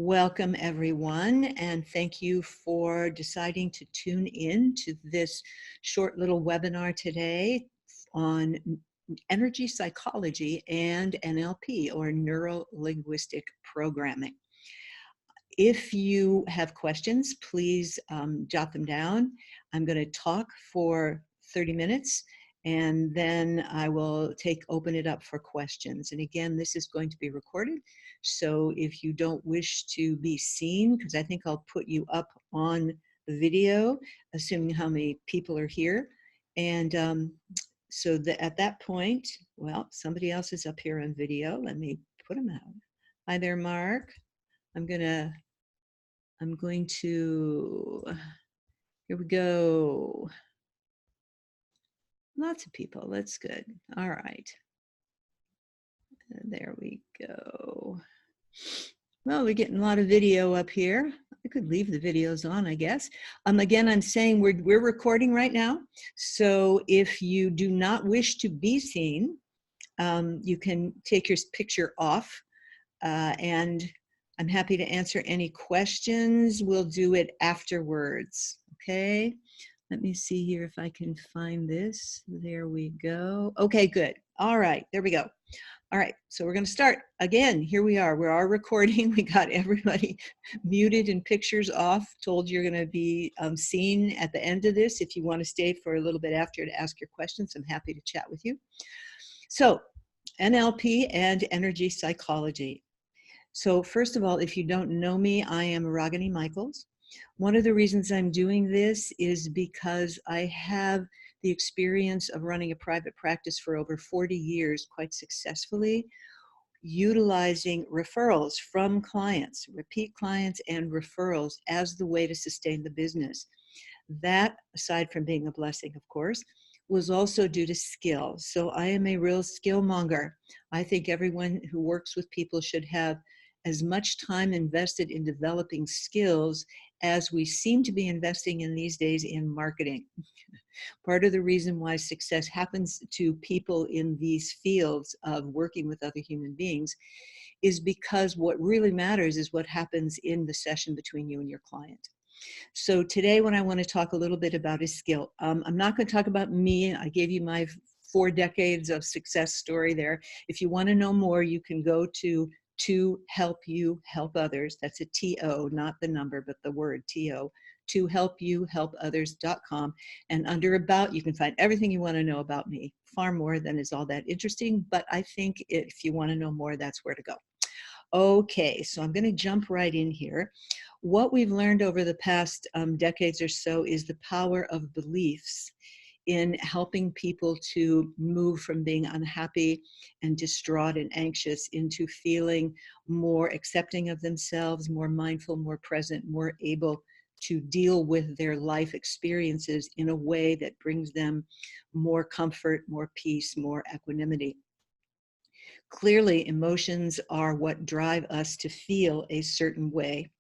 Welcome, everyone, and thank you for deciding to tune in to this short little webinar today on energy psychology and NLP, or neuro-linguistic programming. If you have questions, please jot them down. I'm going to talk for 30 minutes, and then I will open it up for questions. And again, this is going to be recorded. So if you don't wish to be seen, because I think I'll put you up on the video, assuming how many people are here. And at that point, well, somebody else is up here on video. Let me put them out. Hi there, Mark. I'm going to, here we go. Lots of people, that's good. All right. There we go. Well, we're getting a lot of video up here. I could leave the videos on, I guess. Again, I'm saying we're recording right now. So if you do not wish to be seen, you can take your picture off, and I'm happy to answer any questions. We'll do it afterwards, okay? Let me see here if I can find this. There we go. Okay, good. All right, there we go. All right, so we're gonna start. Again, here we are recording. We got everybody muted and pictures off. Told you're gonna be seen at the end of this. If you wanna stay for a little bit after to ask your questions, I'm happy to chat with you. So, NLP and energy psychology. So first of all, if you don't know me, I am Ragini Michaels. One of the reasons I'm doing this is because I have the experience of running a private practice for over 40 years quite successfully, utilizing referrals from clients, repeat clients and referrals as the way to sustain the business. That, aside from being a blessing, of course, was also due to skill. So I am a real skill monger. I think everyone who works with people should have as much time invested in developing skills as we seem to be investing in these days in marketing. Part of the reason why success happens to people in these fields of working with other human beings is because what really matters is what happens in the session between you and your client. So today what I want to talk a little bit about is skill. I'm not going to talk about me. I gave you my 4 decades of success story there. If you want to know more, you can go to help you help others. That's a TO, not the number, but the word TO, to help you help others.com. And under about, you can find everything you want to know about me, far more than is all that interesting. But I think if you want to know more, that's where to go. Okay, so I'm going to jump right in here. What we've learned over the past decades or so is the power of beliefs in helping people to move from being unhappy and distraught and anxious into feeling more accepting of themselves, more mindful, more present, more able to deal with their life experiences in a way that brings them more comfort, more peace, more equanimity. Clearly, emotions are what drive us to feel a certain way.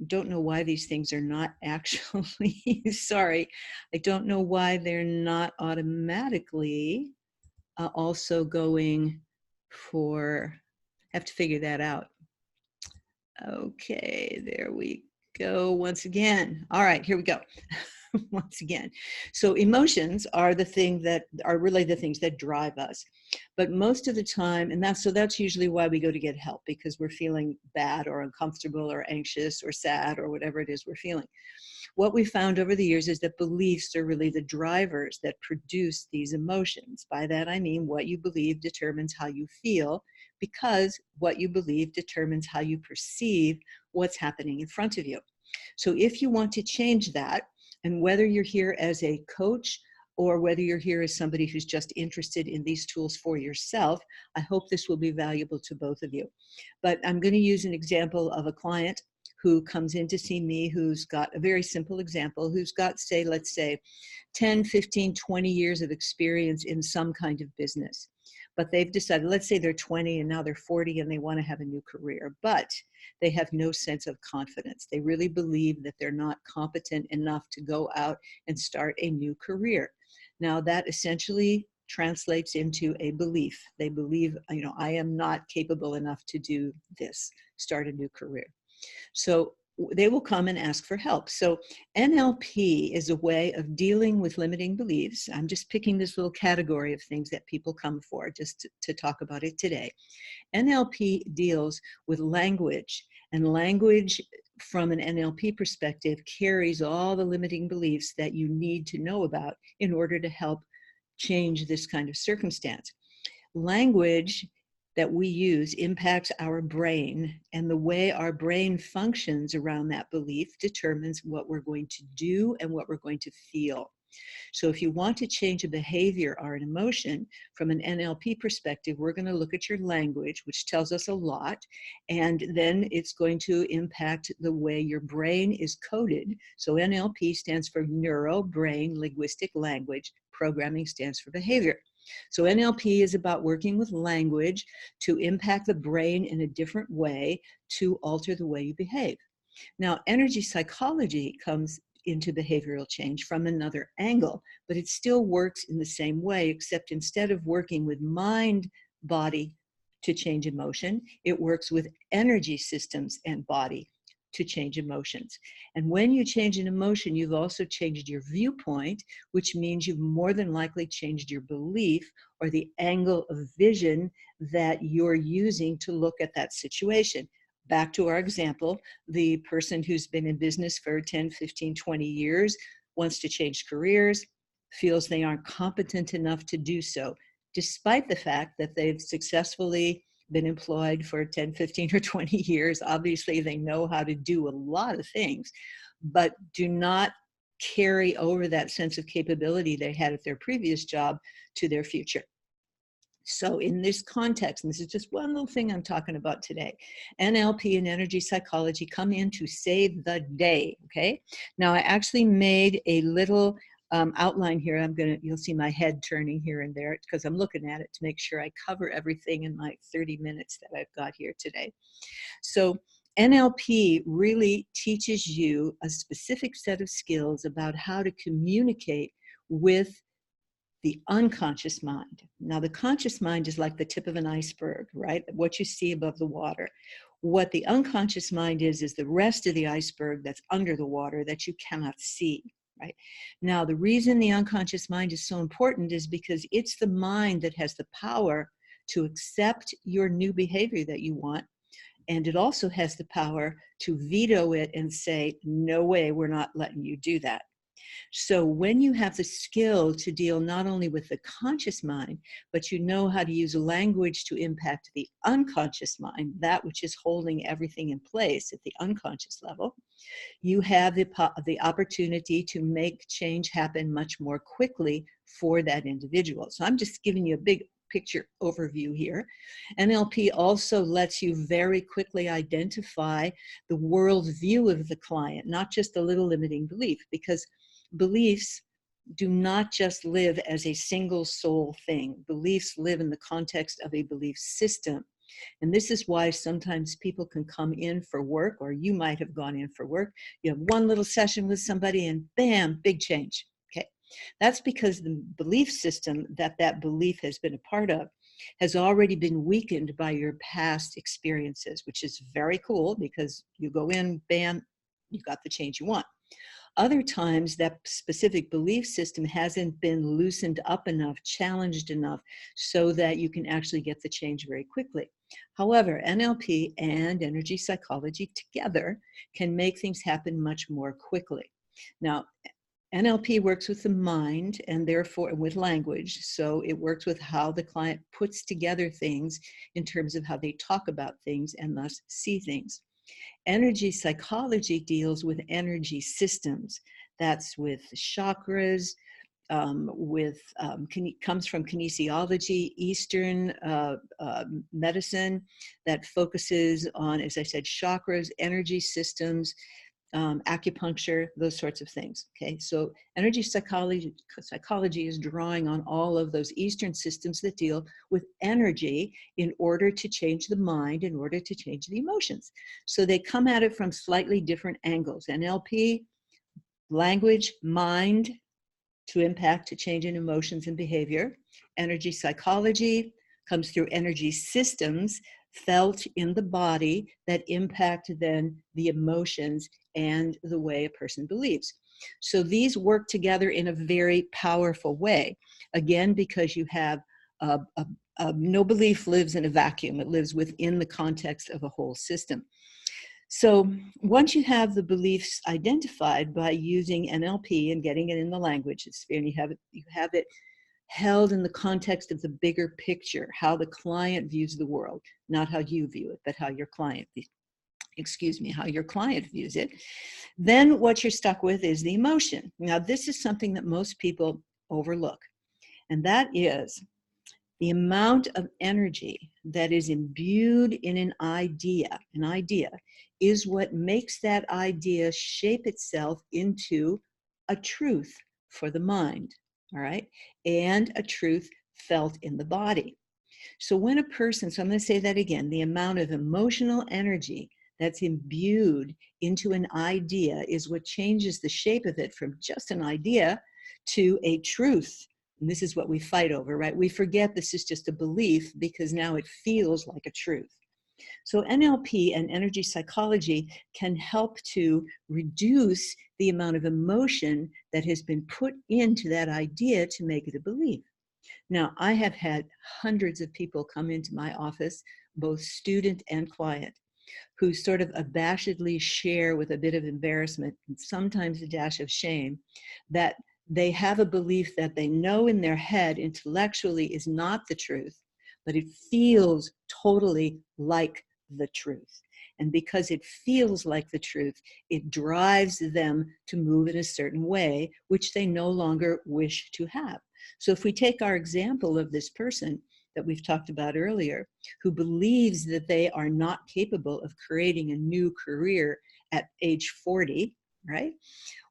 Don't know why these things are not actually, sorry, I don't know why they're not automatically also going for, have to figure that out. Okay, there we go once again. All right, here we go. Once again. So emotions are the thing that are really the things that drive us. But most of the time, and that's usually why we go to get help, because we're feeling bad or uncomfortable or anxious or sad or whatever it is we're feeling. What we found over the years is that beliefs are really the drivers that produce these emotions. By that I mean what you believe determines how you feel, because what you believe determines how you perceive what's happening in front of you. So if you want to change that, and whether you're here as a coach or whether you're here as somebody who's just interested in these tools for yourself, I hope this will be valuable to both of you. But I'm going to use an example of a client who comes in to see me, who's got a very simple example, who's got, say, let's say 10, 15, 20 years of experience in some kind of business. But they've decided, let's say they're 20 and now they're 40 and they want to have a new career, but they have no sense of confidence. They really believe that they're not competent enough to go out and start a new career. Now that essentially translates into a belief. They believe, I am not capable enough to do this, start a new career. So they will come and ask for help. So NLP is a way of dealing with limiting beliefs. I'm just picking this little category of things that people come for just to talk about it today. NLP deals with language, and language from an NLP perspective carries all the limiting beliefs that you need to know about in order to help change this kind of circumstance. Language that we use impacts our brain, and the way our brain functions around that belief determines what we're going to do and what we're going to feel. So if you want to change a behavior or an emotion from an NLP perspective, we're going to look at your language, which tells us a lot, and then it's going to impact the way your brain is coded. So NLP stands for Neuro, Brain, Linguistic, Language. Programming stands for behavior. So NLP is about working with language to impact the brain in a different way to alter the way you behave. Now, energy psychology comes into behavioral change from another angle, but it still works in the same way, except instead of working with mind, body to change emotion, it works with energy systems and body to change emotions. And when you change an emotion, you've also changed your viewpoint, which means you've more than likely changed your belief or the angle of vision that you're using to look at that situation. Back to our example, the person who's been in business for 10, 15, 20 years wants to change careers, feels they aren't competent enough to do so, despite the fact that they've successfully been employed for 10, 15, or 20 years. Obviously, they know how to do a lot of things, but do not carry over that sense of capability they had at their previous job to their future. So in this context, and this is just one little thing I'm talking about today, NLP and energy psychology come in to save the day, okay? Now, I actually made a little outline here. You'll see my head turning here and there because I'm looking at it to make sure I cover everything in my 30 minutes that I've got here today. So NLP really teaches you a specific set of skills about how to communicate with the unconscious mind. Now, the conscious mind is like the tip of an iceberg, right? What you see above the water. What the unconscious mind is the rest of the iceberg that's under the water that you cannot see, right? Now, the reason the unconscious mind is so important is because it's the mind that has the power to accept your new behavior that you want. And it also has the power to veto it and say, no way, we're not letting you do that. So when you have the skill to deal not only with the conscious mind, but you know how to use language to impact the unconscious mind, that which is holding everything in place at the unconscious level, you have the opportunity to make change happen much more quickly for that individual. So I'm just giving you a big picture overview here. NLP also lets you very quickly identify the world view of the client, not just a little limiting belief, because beliefs do not just live as a single soul thing. Beliefs live in the context of a belief system. And this is why sometimes people can come in for work, or you might have gone in for work. You have one little session with somebody and bam, big change. Okay. That's because the belief system that belief has been a part of has already been weakened by your past experiences, which is very cool because you go in, bam, you got the change you want. Other times, that specific belief system hasn't been loosened up enough, challenged enough, so that you can actually get the change very quickly. However, NLP and energy psychology together can make things happen much more quickly. Now, NLP works with the mind and therefore with language. So it works with how the client puts together things in terms of how they talk about things and thus see things. Energy psychology deals with energy systems. That's with chakras, comes from kinesiology, Eastern medicine that focuses on, as I said, chakras, energy systems, acupuncture, those sorts of things. Okay, so energy psychology is drawing on all of those Eastern systems that deal with energy in order to change the mind, in order to change the emotions. So they come at it from slightly different angles. NLP, language, mind, to impact, to change in emotions and behavior. Energy psychology comes through energy systems felt in the body that impact then the emotions and the way a person believes. So these work together in a very powerful way. Again, because you have no belief lives in a vacuum. It lives within the context of a whole system. So once you have the beliefs identified by using NLP and getting it in the language sphere, and you have it held in the context of the bigger picture, how the client views the world, not how you view it, but how your client, how your client views it, then what you're stuck with is the emotion. Now, this is something that most people overlook, and that is the amount of energy that is imbued in an idea. An idea is what makes that idea shape itself into a truth for the mind, all right? And a truth felt in the body. So when a person, so I'm going to say that again, the amount of emotional energy that's imbued into an idea is what changes the shape of it from just an idea to a truth. And this is what we fight over, right? We forget this is just a belief because now it feels like a truth. So NLP and energy psychology can help to reduce the amount of emotion that has been put into that idea to make it a belief. Now, I have had hundreds of people come into my office, both student and client, who sort of abashedly share with a bit of embarrassment and sometimes a dash of shame that they have a belief that they know in their head intellectually is not the truth, but it feels totally like the truth. And because it feels like the truth, it drives them to move in a certain way, which they no longer wish to have. So if we take our example of this person that we've talked about earlier, who believes that they are not capable of creating a new career at age 40, right?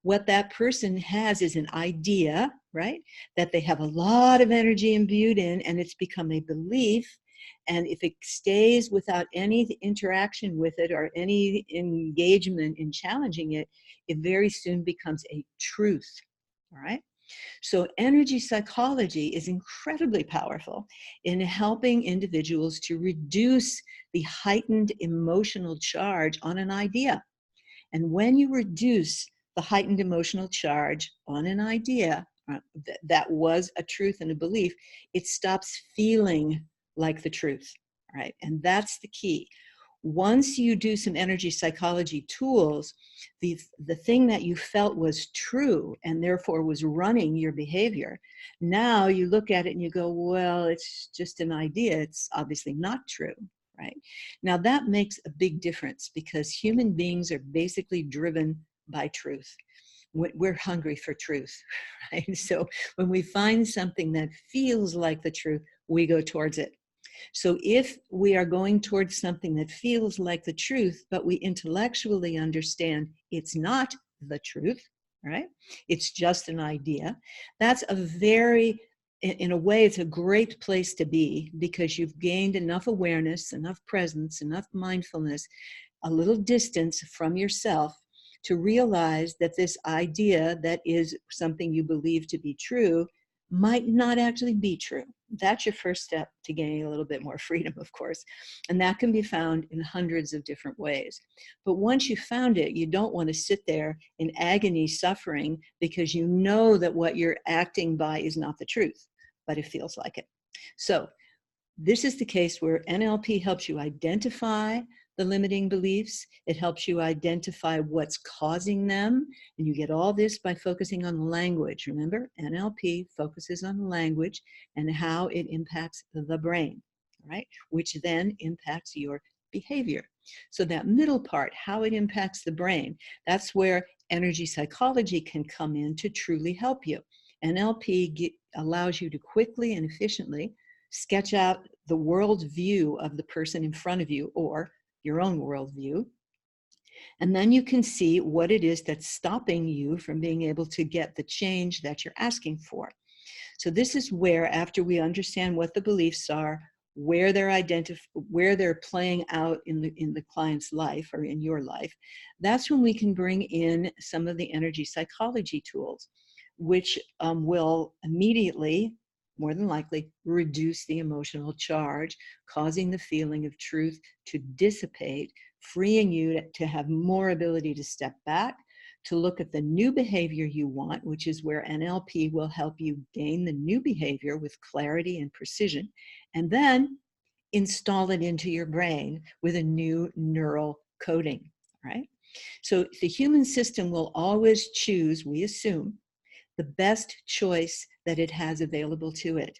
What that person has is an idea, right? That they have a lot of energy imbued in, and it's become a belief. And if it stays without any interaction with it or any engagement in challenging it, it very soon becomes a truth, all right? So energy psychology is incredibly powerful in helping individuals to reduce the heightened emotional charge on an idea. And when you reduce the heightened emotional charge on an idea that was a truth and a belief, it stops feeling like the truth, right? And that's the key. Once you do some energy psychology tools, the thing that you felt was true and therefore was running your behavior, now you look at it and you go, well, it's just an idea. It's obviously not true, right? Now that makes a big difference because human beings are basically driven by truth. We're hungry for truth, right? So when we find something that feels like the truth, we go towards it. So if we are going towards something that feels like the truth, but we intellectually understand it's not the truth, right? It's just an idea. That's in a way, it's a great place to be because you've gained enough awareness, enough presence, enough mindfulness, a little distance from yourself to realize that this idea that is something you believe to be true might not actually be true. That's your first step to gaining a little bit more freedom, of course. And that can be found in hundreds of different ways. But once you found it, you don't want to sit there in agony suffering because you know that what you're acting by is not the truth, but it feels like it. So this is the case where NLP helps you identify the limiting beliefs. It helps you identify what's causing them. And you get all this by focusing on language. Remember, NLP focuses on language and how it impacts the brain, right? Which then impacts your behavior. So that middle part, how it impacts the brain, that's where energy psychology can come in to truly help you. NLP allows you to quickly and efficiently sketch out the world view of the person in front of you or your own worldview. And then you can see what it is that's stopping you from being able to get the change that you're asking for. So this is where, after we understand what the beliefs are, where they're playing out in the client's life or in your life, that's when we can bring in some of the energy psychology tools, which will immediately more than likely, reduce the emotional charge, causing the feeling of truth to dissipate, freeing you to have more ability to step back, to look at the new behavior you want, which is where NLP will help you gain the new behavior with clarity and precision, and then install it into your brain with a new neural coding, right? So the human system will always choose, we assume, the best choice that it has available to it.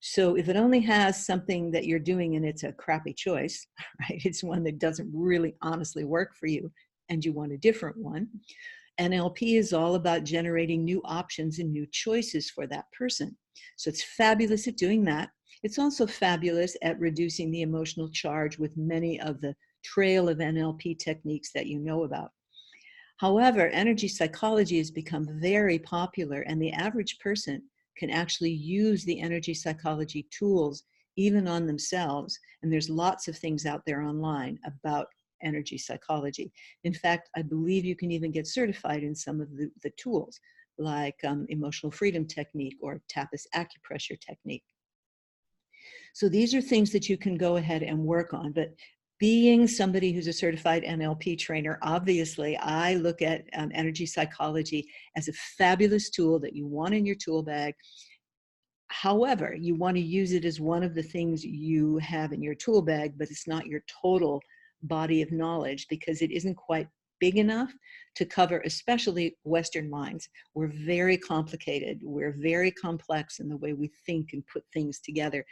So if it only has something that you're doing and it's a crappy choice, right? It's one that doesn't really honestly work for you and you want a different one. NLP is all about generating new options and new choices for that person. So it's fabulous at doing that. It's also fabulous at reducing the emotional charge with many of the trail of NLP techniques that you know about. However, energy psychology has become very popular, and the average person can actually use the energy psychology tools even on themselves. And there's lots of things out there online about energy psychology. In fact, I believe you can even get certified in some of the tools, like emotional freedom technique or Tapas acupressure technique. So these are things that you can go ahead and work on. But being somebody who's a certified NLP trainer, obviously, I look at energy psychology as a fabulous tool that you want in your tool bag. However, you want to use it as one of the things you have in your tool bag, but it's not your total body of knowledge because it isn't quite big enough to cover, especially Western minds. We're very complicated. We're very complex in the way we think and put things together.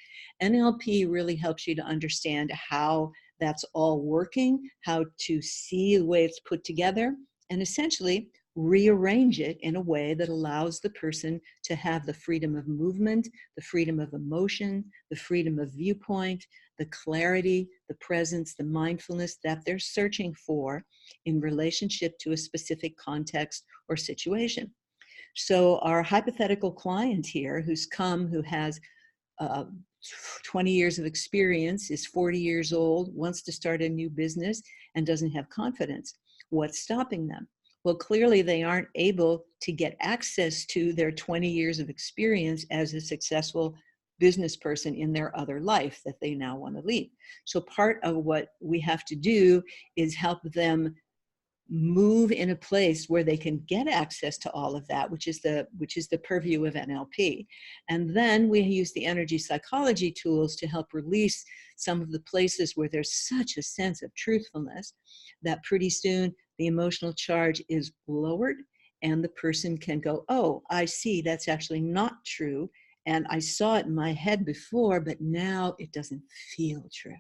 NLP really helps you to understand how that's all working, how to see the way it's put together, and essentially rearrange it in a way that allows the person to have the freedom of movement, the freedom of emotion, the freedom of viewpoint, the clarity, the presence, the mindfulness that they're searching for in relationship to a specific context or situation. So our hypothetical client here who has uh, 20 years of experience, is 40 years old, wants to start a new business, and doesn't have confidence. What's stopping them? Well, clearly they aren't able to get access to their 20 years of experience as a successful business person in their other life that they now want to lead. So part of what we have to do is help them move in a place where they can get access to all of that, which is the purview of NLP. And then we use the energy psychology tools to help release some of the places where there's such a sense of truthfulness that pretty soon the emotional charge is lowered and the person can go, oh, I see, that's actually not true. And I saw it in my head before, but now it doesn't feel true.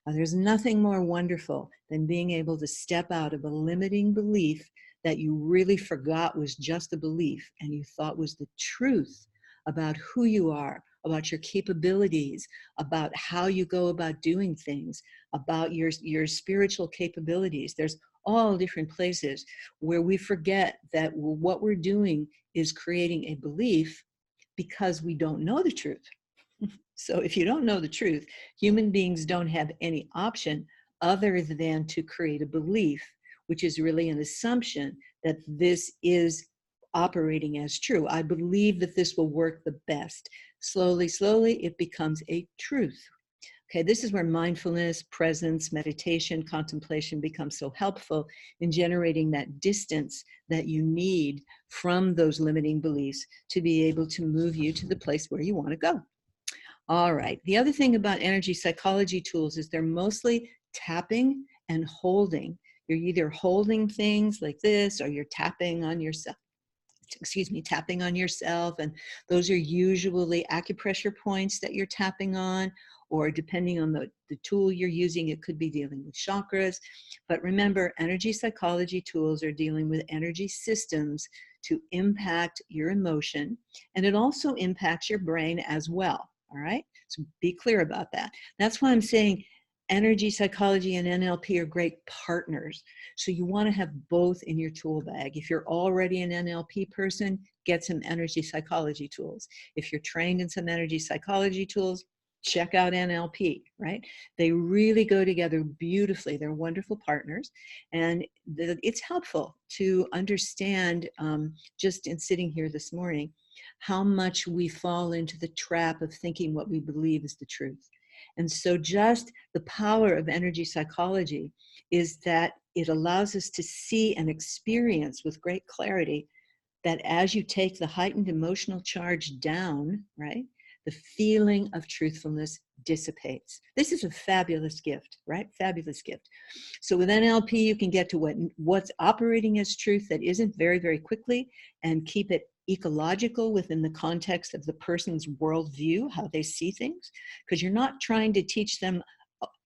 Now, there's nothing more wonderful than being able to step out of a limiting belief that you really forgot was just a belief and you thought was the truth about who you are, about your capabilities, about how you go about doing things, about your spiritual capabilities. There's all different places where we forget that what we're doing is creating a belief because we don't know the truth. So if you don't know the truth, human beings don't have any option other than to create a belief, which is really an assumption that this is operating as true. I believe that this will work the best. Slowly, slowly, it becomes a truth. Okay, this is where mindfulness, presence, meditation, contemplation becomes so helpful in generating that distance that you need from those limiting beliefs to be able to move you to the place where you want to go. All right. The other thing about energy psychology tools is they're mostly tapping and holding. You're either holding things like this or you're tapping on yourself. Tapping on yourself. And those are usually acupressure points that you're tapping on, or depending on the tool you're using, it could be dealing with chakras. But remember, energy psychology tools are dealing with energy systems to impact your emotion, and it also impacts your brain as well. All right, so be clear about that. That's why I'm saying energy psychology and NLP are great partners. So you want to have both in your tool bag. If you're already an NLP person, get some energy psychology tools. If you're trained in some energy psychology tools, check out NLP, right? They really go together beautifully. They're wonderful partners. And it's helpful to understand, just in sitting here this morning, how much we fall into the trap of thinking what we believe is the truth. And so just the power of energy psychology is that it allows us to see and experience with great clarity that as you take the heightened emotional charge down, right, the feeling of truthfulness dissipates. This is a fabulous gift, right? Fabulous gift. So with NLP, you can get to what's operating as truth that isn't very, very quickly, and keep it ecological within the context of the person's worldview, how they see things, because you're not trying to teach them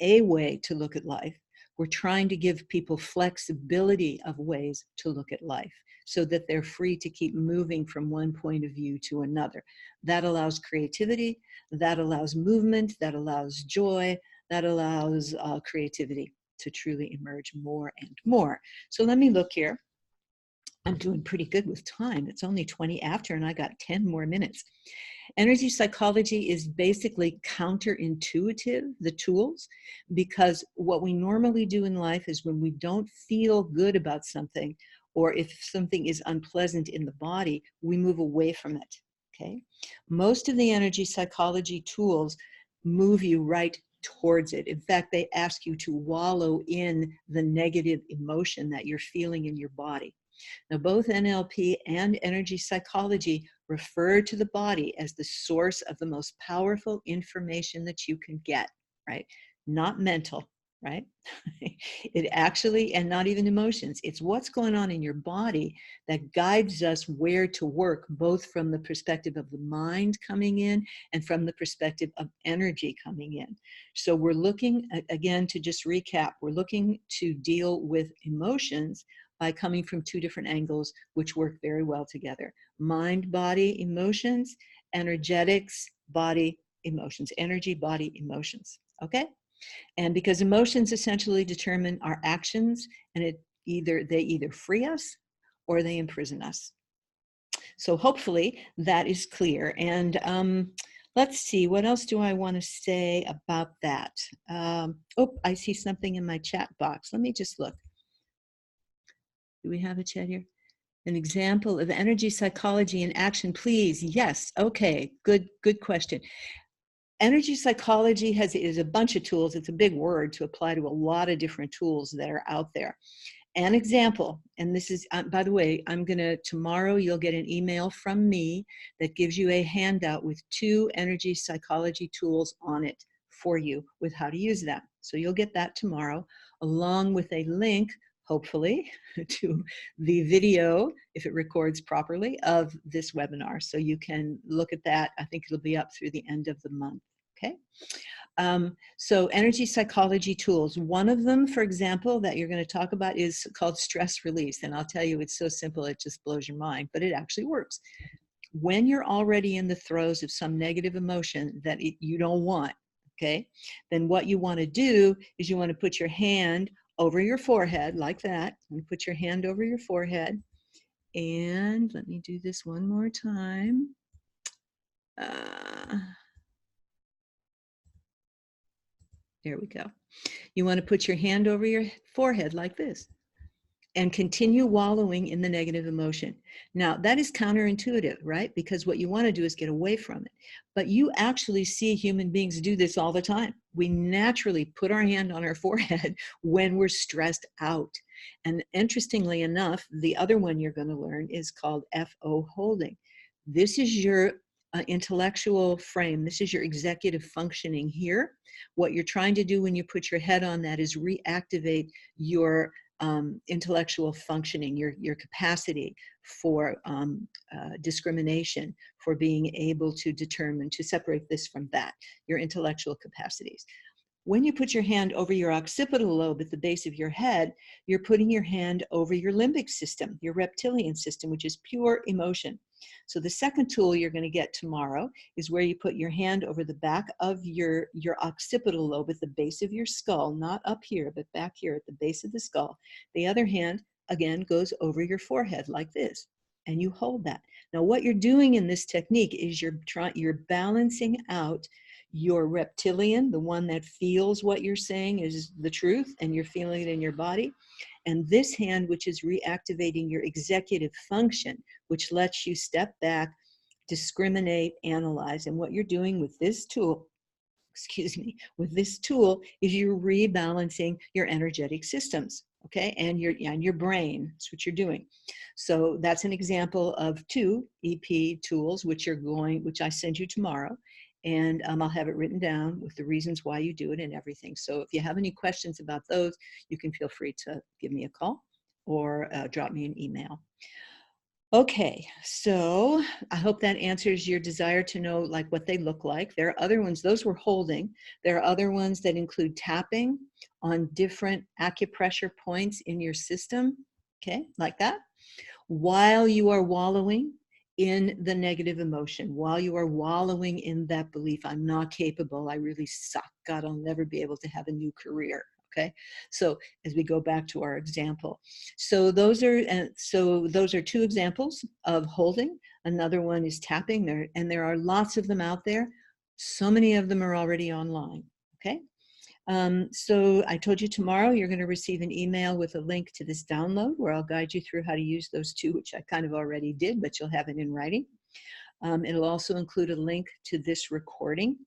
a way to look at life. We're trying to give people flexibility of ways to look at life so that they're free to keep moving from one point of view to another. That allows creativity, that allows movement, that allows joy, that allows creativity to truly emerge more and more. So let me look here. I'm doing pretty good with time. It's only 20 after and I got 10 more minutes. Energy psychology is basically counterintuitive, the tools, because what we normally do in life is when we don't feel good about something, or if something is unpleasant in the body, we move away from it, okay? Most of the energy psychology tools move you right towards it. In fact, they ask you to wallow in the negative emotion that you're feeling in your body. Now, both NLP and energy psychology refer to the body as the source of the most powerful information that you can get, right? Not mental, right? It actually, and not even emotions, it's what's going on in your body that guides us where to work, both from the perspective of the mind coming in and from the perspective of energy coming in. So we're looking, again, to just recap, we're looking to deal with emotions by coming from two different angles, which work very well together. Mind, body, emotions, energetics, body, emotions, energy, body, emotions, and because emotions essentially determine our actions, and they either free us or they imprison us. So hopefully that is clear. And let's see, what else do I want to say about that? I see something in my chat box. Let me just look. Do we have a chat here? An example of energy psychology in action, please. Yes. Okay. Good question. Energy psychology is a bunch of tools. It's a big word to apply to a lot of different tools that are out there. An example, and this is, by the way, tomorrow you'll get an email from me that gives you a handout with 2 energy psychology tools on it for you with how to use them. So you'll get that tomorrow, along with a link, hopefully, to the video, if it records properly, of this webinar. So you can look at that. I think it'll be up through the end of the month, okay? So energy psychology tools. One of them, for example, that you're going to talk about is called stress release. And I'll tell you, it's so simple, it just blows your mind, but it actually works. When you're already in the throes of some negative emotion that you don't want, okay, then what you want to do is you want to put your hand over your forehead like that, and put your hand over your forehead. And let me do this one more time. There we go. You want to put your hand over your forehead like this and continue wallowing in the negative emotion. Now, that is counterintuitive, right? Because what you want to do is get away from it. But you actually see human beings do this all the time. We naturally put our hand on our forehead when we're stressed out. And interestingly enough, the other one you're going to learn is called FO holding. This is your intellectual frame. This is your executive functioning here. What you're trying to do when you put your head on that is reactivate your intellectual functioning, your capacity for discrimination, for being able to determine, to separate this from that, your intellectual capacities. When you put your hand over your occipital lobe at the base of your head, you're putting your hand over your limbic system, your reptilian system, which is pure emotion. So the second tool you're going to get tomorrow is where you put your hand over the back of your occipital lobe at the base of your skull, not up here, but back here at the base of the skull. The other hand, again, goes over your forehead like this, and you hold that. Now, what you're doing in this technique is you're balancing out your reptilian, the one that feels what you're saying is the truth and you're feeling it in your body. And this hand, which is reactivating your executive function, which lets you step back, discriminate, analyze. And what you're doing with this tool, excuse me, with this tool is you're rebalancing your energetic systems, okay, and your brain. That's what you're doing. So that's an example of 2 EP tools, which I send you tomorrow. And I'll have it written down with the reasons why you do it and everything. So if you have any questions about those, you can feel free to give me a call or drop me an email. Okay, so I hope that answers your desire to know like what they look like. There are other ones, those we're holding. There are other ones that include tapping on different acupressure points in your system, okay, like that, while you are wallowing in the negative emotion, while you are wallowing in that belief, I'm not capable, I really suck, God, I'll never be able to have a new career. Okay, so as we go back to our example, so those are 2 examples of holding. Another one is tapping there, and there are lots of them out there. So many of them are already online. Okay, so I told you tomorrow you're going to receive an email with a link to this download where I'll guide you through how to use those 2, which I kind of already did, but you'll have it in writing. It'll also include a link to this recording.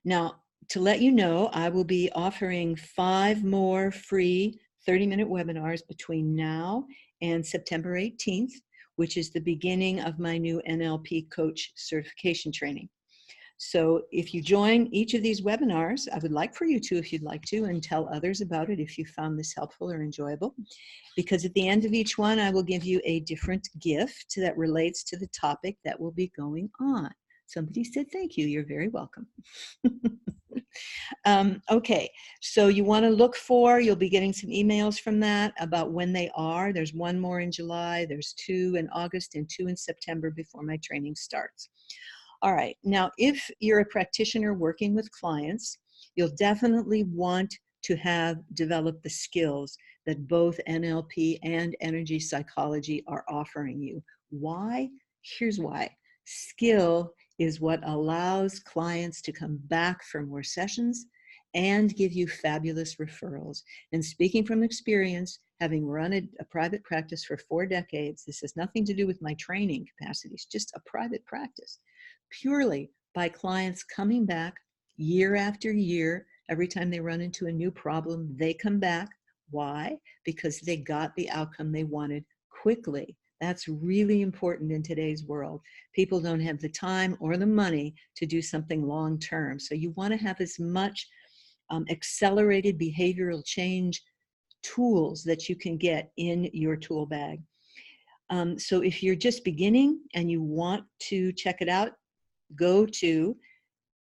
Now, to let you know, I will be offering 5 more free 30-minute webinars between now and September 18th, which is the beginning of my new NLP coach certification training. So if you join each of these webinars, I would like for you to, if you'd like to, and tell others about it if you found this helpful or enjoyable, because at the end of each one, I will give you a different gift that relates to the topic that will be going on. Somebody said, thank you, you're very welcome. Okay, so you want to look for, you'll be getting some emails from that about when they are. There's 1 more in July, there's 2 in August, and 2 in September before my training starts. All right, now if you're a practitioner working with clients, you'll definitely want to have developed the skills that both NLP and energy psychology are offering you. Why? Here's why. Skill is what allows clients to come back for more sessions and give you fabulous referrals. And speaking from experience, having run a private practice for 4 decades, this has nothing to do with my training capacities, just a private practice, purely by clients coming back year after year. Every time they run into a new problem, they come back. Why? Because they got the outcome they wanted quickly. That's really important in today's world. People don't have the time or the money to do something long term. So you want to have as much accelerated behavioral change tools that you can get in your tool bag. So if you're just beginning and you want to check it out, go to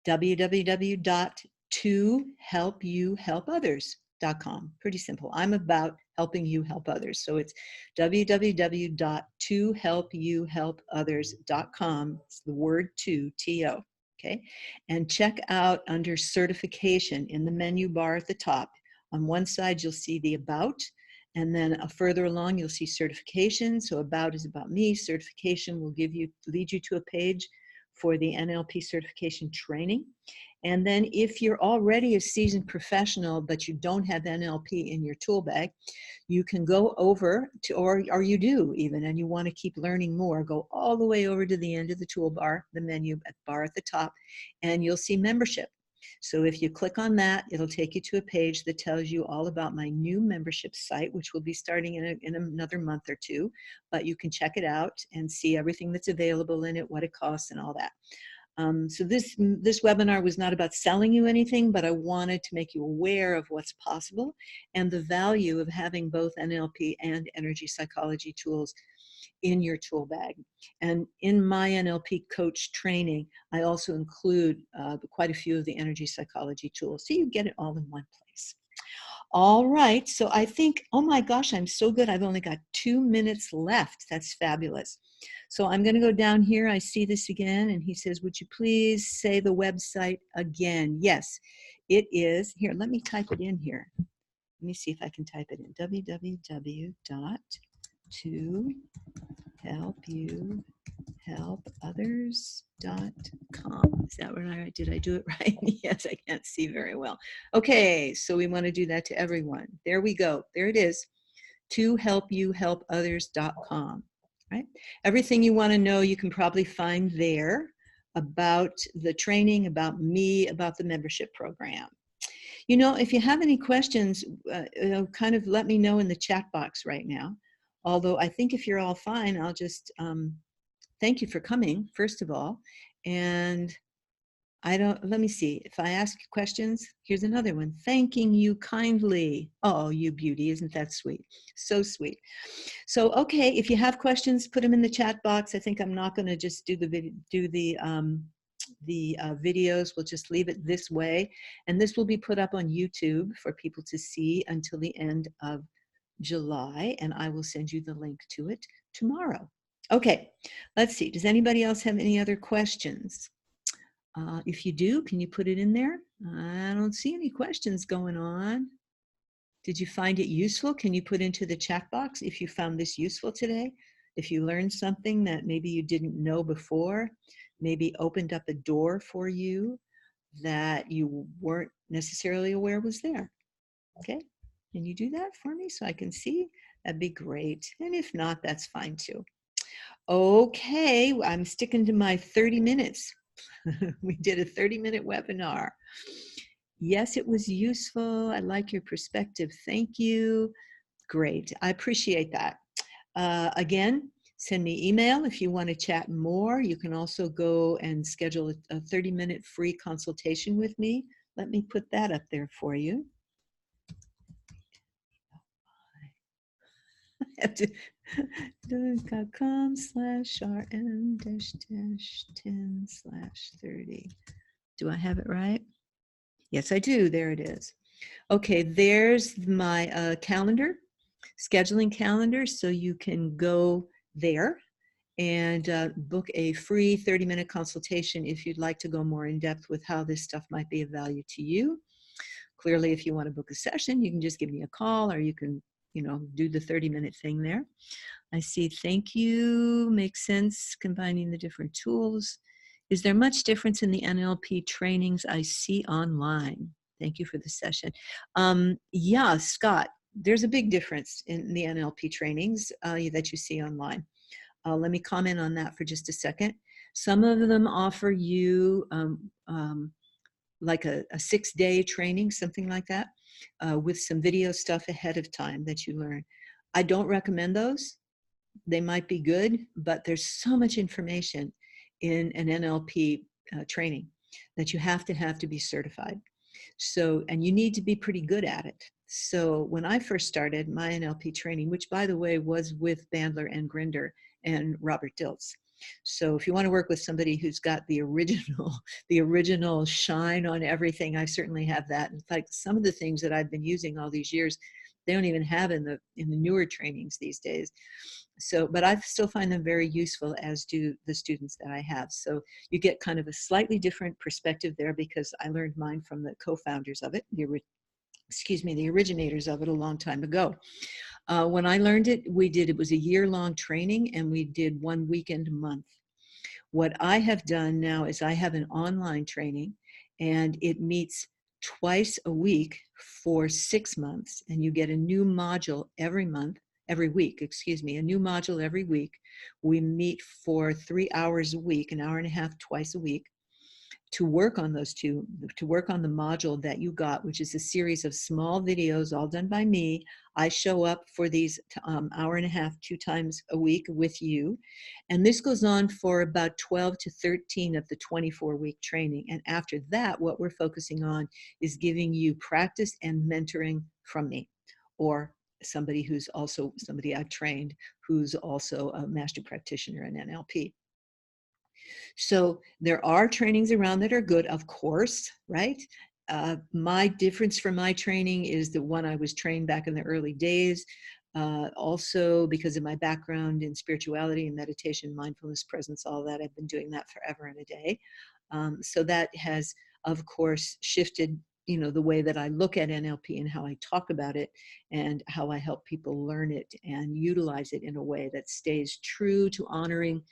www.tohelpyouhelpothers.com. Pretty simple. I'm about helping you help others. So it's www.tohelpyouhelpothers.com. It's the word to, T-O. Okay. And check out under certification in the menu bar at the top. On one side, you'll see the about, and then further along, you'll see certification. So about is about me. Certification will lead you to a page for the NLP certification training. And then if you're already a seasoned professional, but you don't have NLP in your tool bag, you can go over to, or you do even, and you want to keep learning more, go all the way over to the end of the toolbar, the menu bar at the top, and you'll see membership. So if you click on that, it'll take you to a page that tells you all about my new membership site, which will be starting in another month or 2, but you can check it out and see everything that's available in it, what it costs and all that. So this webinar was not about selling you anything, but I wanted to make you aware of what's possible and the value of having both NLP and energy psychology tools in your tool bag. And in my NLP coach training, I also include quite a few of the energy psychology tools. So you get it all in one place. All right, so I think, oh my gosh, I'm so good. I've only got 2 minutes left. That's fabulous. So I'm going to go down here. I see this again, and he says, would you please say the website again? Yes, it is. Here, let me type it in here. Let me see if I can type it in. www.tohelpyouhelpothers.com. toohelpothers.com. Is that what did I do it right? Yes, I can't see very well. Okay, so we want to do that to everyone. There we go. There it is. toohelpothers.com. Right? Everything you want to know, you can probably find there about the training, about me, about the membership program. You know, if you have any questions, kind of let me know in the chat box right now. Although I think if you're all fine, I'll just thank you for coming, first of all. And let me see. If I ask questions, here's another one. Thanking you kindly. Oh, you beauty. Isn't that sweet? So sweet. So, okay, if you have questions, put them in the chat box. I think I'm not going to just do the videos. We'll just leave it this way. And this will be put up on YouTube for people to see until the end of July. And I will send you the link to it tomorrow. Okay, let's see. Does anybody else have any other questions? If you do, can you put it in there? I don't see any questions going on. Did you find it useful? Can you put into the chat box if you found this useful today? If you learned something that maybe you didn't know before, maybe opened up a door for you that you weren't necessarily aware was there. Okay, can you do that for me so I can see? That'd be great. And if not, that's fine too. Okay, I'm sticking to my 30 minutes. We did a 30-minute webinar. Yes, it was useful. I like your perspective. Thank you. Great. I appreciate that. Again, send me email if you want to chat more. You can also go and schedule a 30-minute free consultation with me. Let me put that up there for you. .com/rm-10/30. Do I have it right? Yes, I do. There it is. Okay, there's my calendar, scheduling calendar, so you can go there and book a free 30-minute consultation if you'd like to go more in depth with how this stuff might be of value to you. Clearly, if you want to book a session, you can just give me a call, or you can, do the 30-minute thing there. I see. Thank you. Makes sense. Combining the different tools. Is there much difference in the NLP trainings I see online? Thank you for the session. Yeah, Scott, there's a big difference in the NLP trainings that you see online. Let me comment on that for just a second. Some of them offer you like a 6-day training, something like that, with some video stuff ahead of time that you learn. I don't recommend those. They might be good, but there's so much information in an NLP training that you have to be certified. So, and you need to be pretty good at it. So when I first started my NLP training, which by the way was with Bandler and Grinder and Robert Dilts. So if you want to work with somebody who's got the original shine on everything, I certainly have that. In fact, some of the things that I've been using all these years, they don't even have in the newer trainings these days. So, but I still find them very useful, as do the students that I have. So you get kind of a slightly different perspective there, because I learned mine from the co-founders of it, the originators of it a long time ago. When I learned it, it was a year-long training, and we did 1 weekend a month. What I have done now is I have an online training, and it meets twice a week for 6 months, and you get a new module every week, a new module every week. We meet for 3 hours a week, an hour and a half twice a week, to work on to work on the module that you got, which is a series of small videos all done by me. I show up for these hour and a half, 2 times a week with you. And this goes on for about 12 to 13 of the 24-week training. And after that, what we're focusing on is giving you practice and mentoring from me, or somebody I've trained who's also a master practitioner in NLP. So there are trainings around that are good, of course, right? My difference from my training is the one I was trained back in the early days. Also, because of my background in spirituality and meditation, mindfulness, presence, all that, I've been doing that forever and a day. So that has, of course, shifted, the way that I look at NLP and how I talk about it and how I help people learn it and utilize it in a way that stays true to honoring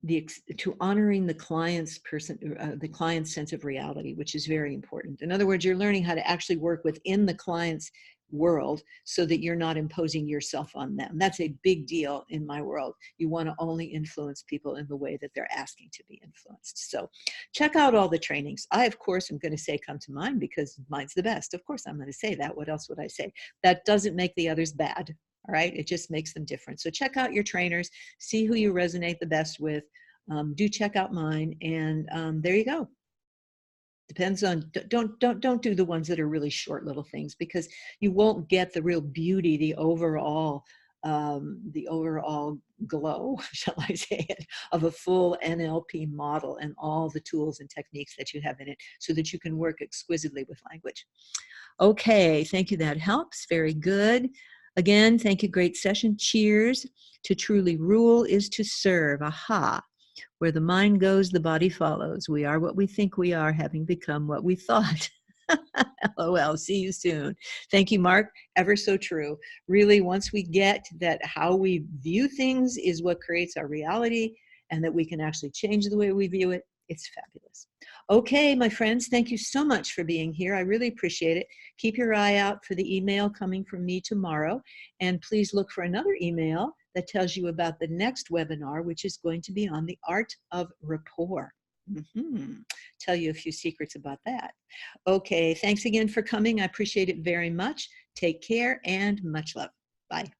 to honoring the client's the client's sense of reality, which is very important. In other words, you're learning how to actually work within the client's world so that you're not imposing yourself on them. That's a big deal in my world. You want to only influence people in the way that they're asking to be influenced. So check out all the trainings. I, of course, am going to say come to mine because mine's the best. Of course, I'm going to say that. What else would I say? That doesn't make the others bad. All right. It just makes them different. So check out your trainers, see who you resonate the best with. Do check out mine. And there you go. Depends on, don't do the ones that are really short little things, because you won't get the real beauty, the overall glow, shall I say it, of a full NLP model and all the tools and techniques that you have in it so that you can work exquisitely with language. Okay, thank you. That helps. Very good. Again, thank you. Great session. Cheers. To truly rule is to serve. Aha. Where the mind goes, the body follows. We are what we think we are, having become what we thought. LOL. See you soon. Thank you, Mark. Ever so true. Really, once we get that how we view things is what creates our reality, and that we can actually change the way we view it, it's fabulous. Okay, my friends, thank you so much for being here. I really appreciate it. Keep your eye out for the email coming from me tomorrow. And please look for another email that tells you about the next webinar, which is going to be on the art of rapport. Tell you a few secrets about that. Okay, thanks again for coming. I appreciate it very much. Take care and much love. Bye.